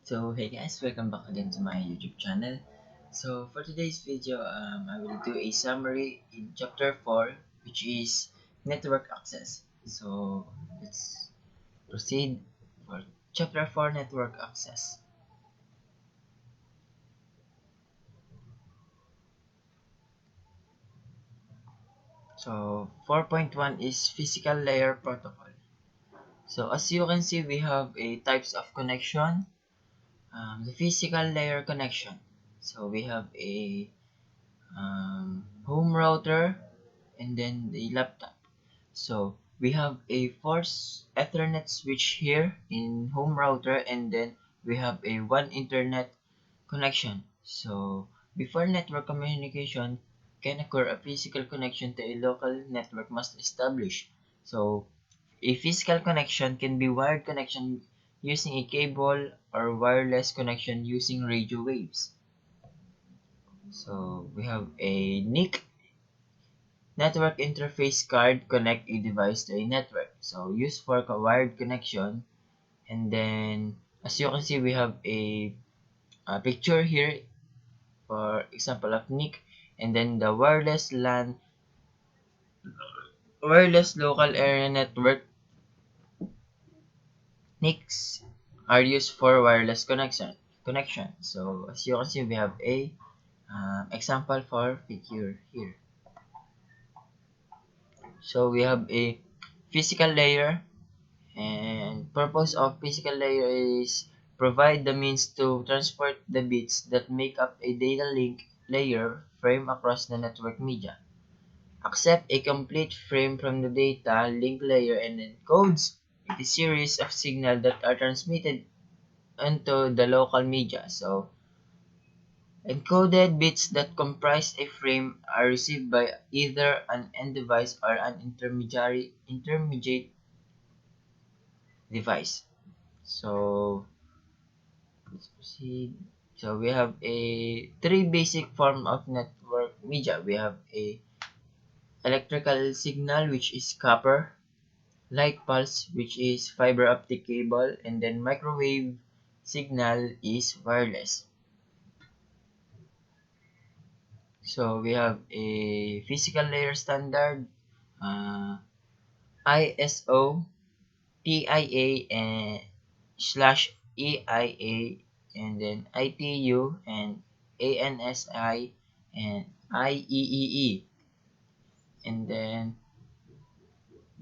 So hey guys, welcome back again to my YouTube channel. So for today's video, I will do a summary in chapter 4, which is network access. So let's proceed for chapter 4, network access. So 4.1 is physical layer protocol. So as you can see, we have a types of connection. The physical layer connection. So we have a home router and then the laptop. So we have a force Ethernet switch here in home router, and then we have a one internet connection. So before network communication can occur, a physical connection to a local network must establish. So a physical connection can be wired connection using a cable or wireless connection using radio waves. So we have a NIC, network interface card, connect a device to a network. So used for wired connection. And then as you can see, we have a picture here for example of NIC, and then the wireless local area network. NICs are used for wireless connection. So as you can see, we have a example for figure here. So we have a physical layer, and purpose of physical layer is provide the means to transport the bits that make up a data link layer frame across the network media. Accept a complete frame from the data link layer and encodes a series of signals that are transmitted into the local media. So encoded bits that comprise a frame are received by either an end device or an intermediate device. So let's proceed. So we have a three basic form of network media. We have a electrical signal, which is copper, light pulse, which is fiber optic cable, and then microwave signal is wireless. So we have a physical layer standard, ISO, TIA, and slash EIA, and then ITU, and ANSI, and IEEE, and then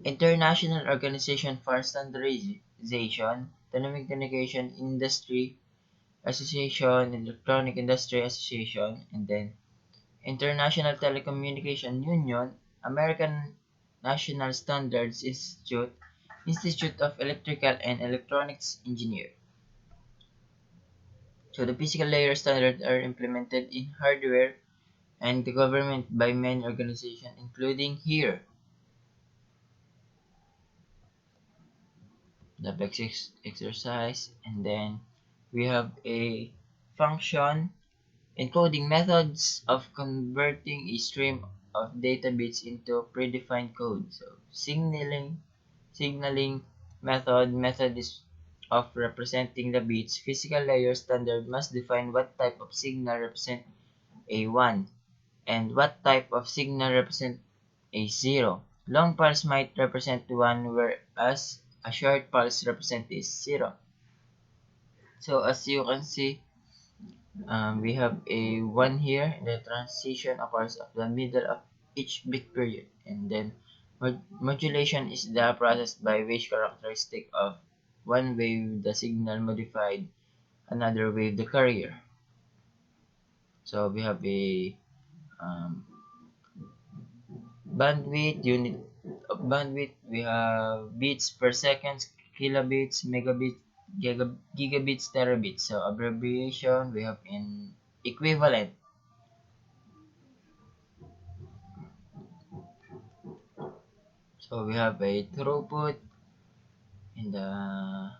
International Organization for Standardization, Telecommunication Industry Association, Electronic Industry Association, and then International Telecommunication Union, American National Standards Institute, Institute of Electrical and Electronics Engineer. So the physical layer standards are implemented in hardware and the government by many organizations, including here the basic exercise, and then we have a function encoding methods of converting a stream of data bits into predefined code. So signaling method is of representing the bits. Physical layer standard must define what type of signal represent a 1 and what type of signal represent a 0. Long pulse might represent 1, whereas a short pulse represent is 0. So as you can see, we have a 1 here. The transition occurs at the middle of each bit period, and then modulation is the process by which characteristic of one wave the signal modified another wave the carrier. So we have a um, bandwidth unit of bandwidth. We have bits per second, kilobits, megabits, gigabits, terabits. So abbreviation we have in equivalent. So we have a throughput in the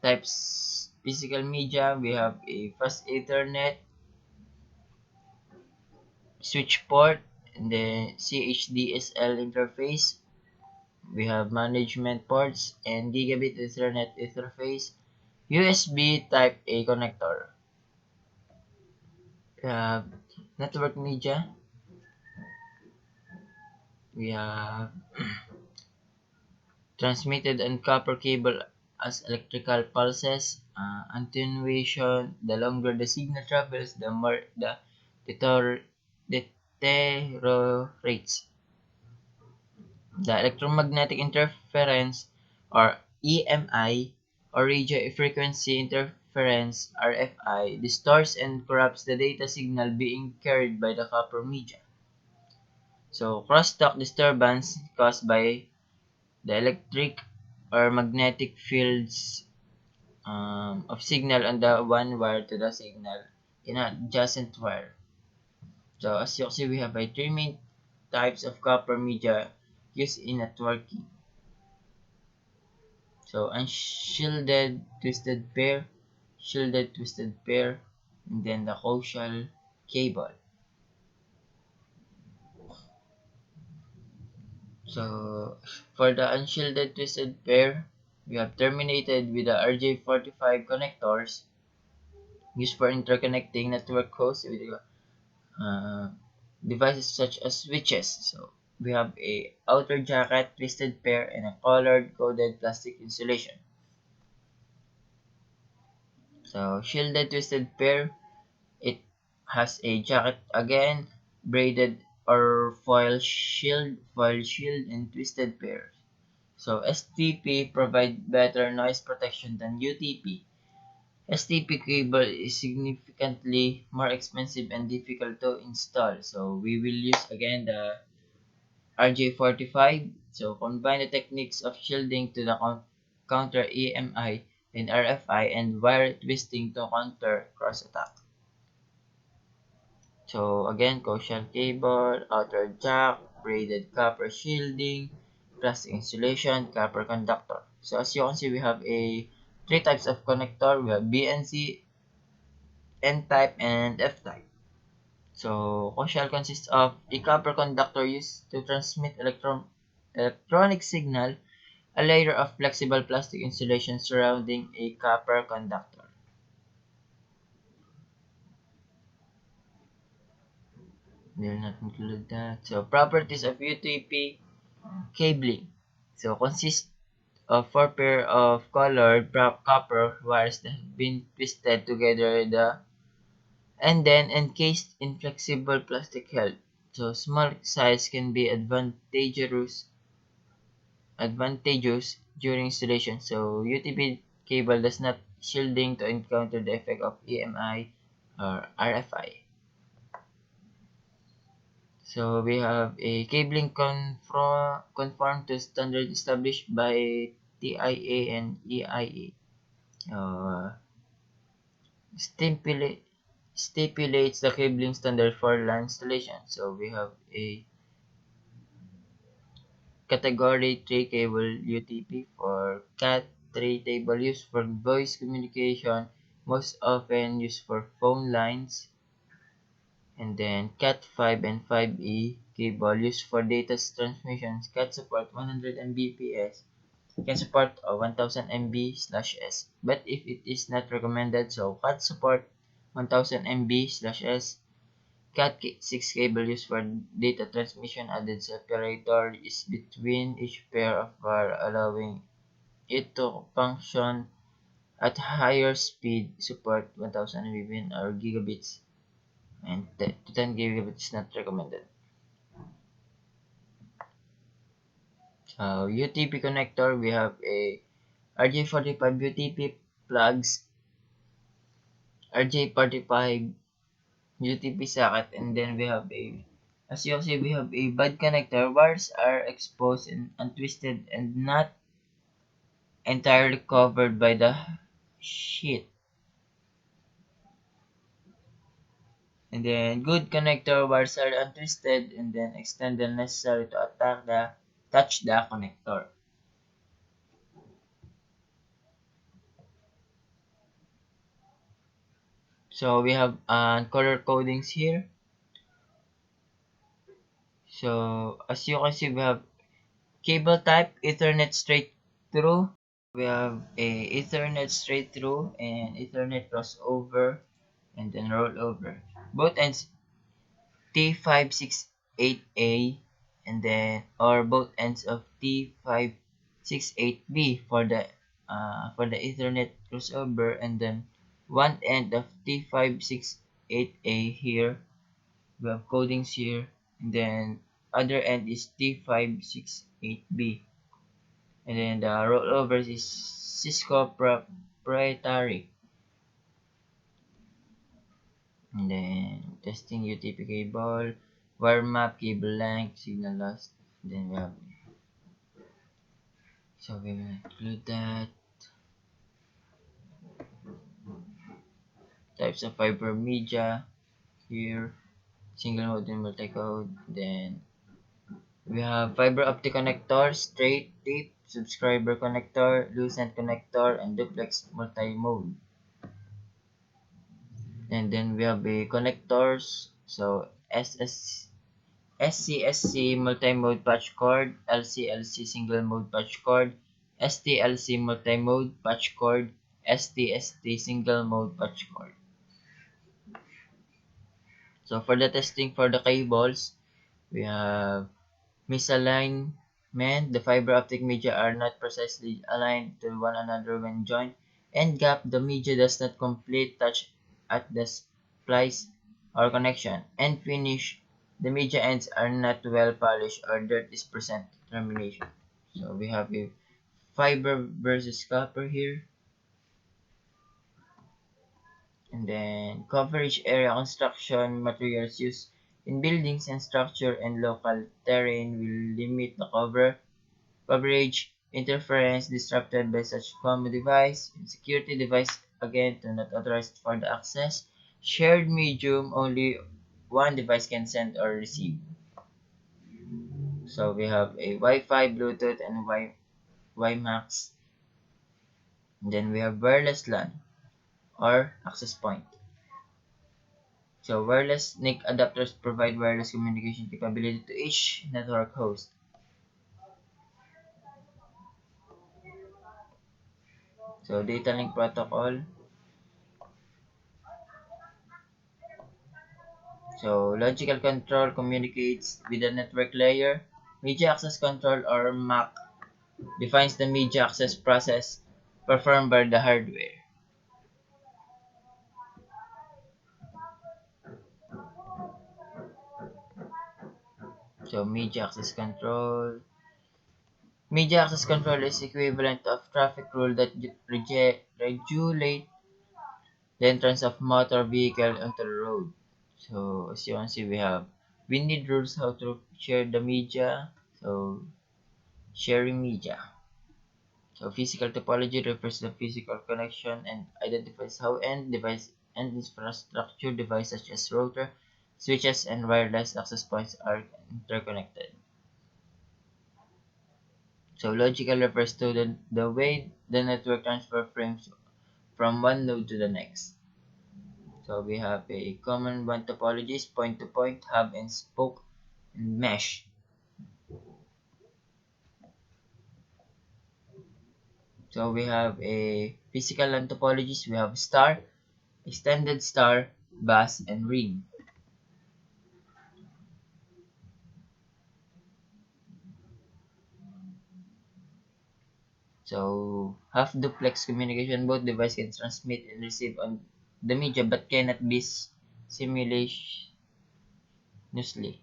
types physical media. We have a fast Ethernet switch port and the CHDSL interface. We have management ports and gigabit Ethernet interface. USB Type A connector. We have network media. We have transmitted on copper cable as electrical pulses. Attenuation, the longer the signal travels, the more the deteriorates. The electromagnetic interference, or EMI, or radio frequency interference, RFI, distorts and corrupts the data signal being carried by the copper media. So, crosstalk disturbance caused by the electric or magnetic fields of signal on the one wire to the signal in an adjacent wire. So, as you can see, we have three main types of copper media used in networking. So unshielded twisted pair, shielded twisted pair, and then the coaxial cable. So for the unshielded twisted pair, we have terminated with the RJ45 connectors used for interconnecting network hosts with uh, devices such as switches. So we have a outer jacket twisted pair and a colored coded plastic insulation. So shielded twisted pair, it has a jacket again, braided or foil shield, and twisted pairs. So STP provide better noise protection than UTP. STP cable is significantly more expensive and difficult to install. So we will use again the RJ45. So combine the techniques of shielding to the counter EMI and RFI and wire twisting to counter cross attack. So again, coaxial cable, outer jack, braided copper shielding, plastic insulation, copper conductor. So as you can see, we have a three types of connector. We have BNC, N-type, and F-type. So coaxial consists of a copper conductor used to transmit electronic signal, a layer of flexible plastic insulation surrounding a copper conductor. Will not include that. So properties of UTP cabling. So consists of four pair of colored copper wires that have been twisted together and then encased in flexible plastic held. So small size can be advantageous during installation. So UTP cable does not shielding to encounter the effect of EMI or RFI. So we have a cabling conform to standard established by TIA and EIA. Stipulate, stipulates the cabling standard for LAN installation. So we have a category 3 cable UTP for Cat3 table used for voice communication, most often used for phone lines, and then Cat5 and 5E cable used for data transmissions. Cat support 100 Mbps, can support 1000 MB/s, but if it is not recommended, so Cat support 1000 MB/s. Cat6 cable used for data transmission. Added separator is between each pair of wire, allowing it to function at higher speed. Support 1000 Mbps or gigabits, and 10 gigabits is not recommended. UTP connector, we have a RJ45 UTP plugs, RJ45 UTP socket, and then we have as you see, we have a bad connector. Wires are exposed and untwisted and not entirely covered by the sheet. And then good connector wires are untwisted and then extended necessary to touch the connector. So we have color codings here. So as you can see, we have cable type Ethernet straight through, We have a Ethernet straight through and Ethernet crossover and then rollover. Both ends T568A and then or both ends of T568B for the Ethernet crossover, and then one end of T568A here. We have codings here, and then other end is T568B, and then the rollovers is Cisco proprietary. And then testing UTP cable, wire map, cable length, signal loss. Then we have, so we will include that. Types of fiber media here, single mode and multi-code. Then we have fiber optic connector, straight tape, subscriber connector, lucent connector, and duplex multi-mode. And then we have a connectors, so SCSC multi-mode patch cord, LCLC single mode patch cord, STLC multi-mode patch cord, STST single mode patch cord. So for the testing for the cables, we have misalignment. The fiber optic media are not precisely aligned to one another when joined. End gap. The media does not complete touch at the splice or connection. End finish. The media ends are not well polished or dirt is present. Termination. So we have a fiber versus copper here. And then coverage area construction materials used in buildings and structure and local terrain will limit the coverage. Interference disrupted by such common device. Security device again do not authorized for the access. Shared medium, only one device can send or receive. So we have a Wi-Fi, Bluetooth, and WiMAX. And then we have wireless LAN or access point. So wireless NIC adapters provide wireless communication capability to each network host. So data link protocol. So logical control communicates with the network layer. Media access control or MAC defines the media access process performed by the hardware. So media access control. Media access control is equivalent of traffic rule that regulate the entrance of motor vehicle onto the road. So as you can see, we need rules how to share the media. So sharing media. So physical topology refers to the physical connection and identifies how end device and infrastructure devices such as router, switches, and wireless access points are interconnected. So logical refers to the way the network transfer frames from one node to the next. So we have a common one topologies, point to point, hub and spoke, and mesh. So we have a physical LAN topologies, we have star, extended star, bus, and ring. So half duplex communication, both devices can transmit and receive on the media but cannot be simultaneously.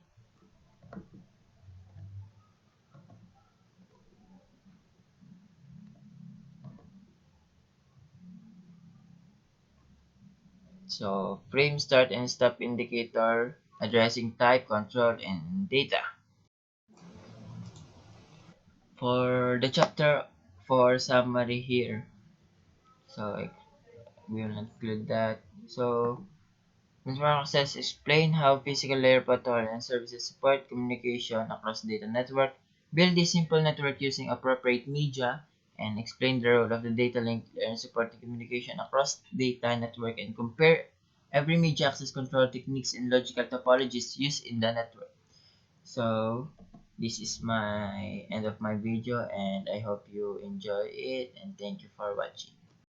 So frame start and stop indicator, addressing type, control, and data. For the chapter for summary here, so we will include that. So Network access explain how physical layer protocol and services support communication across data network, build a simple network using appropriate media, and explain the role of the data link layer in supporting communication across data network, and compare every media access control techniques and logical topologies used in the network. So This is my end of my video, and I hope you enjoy it, and thank you for watching.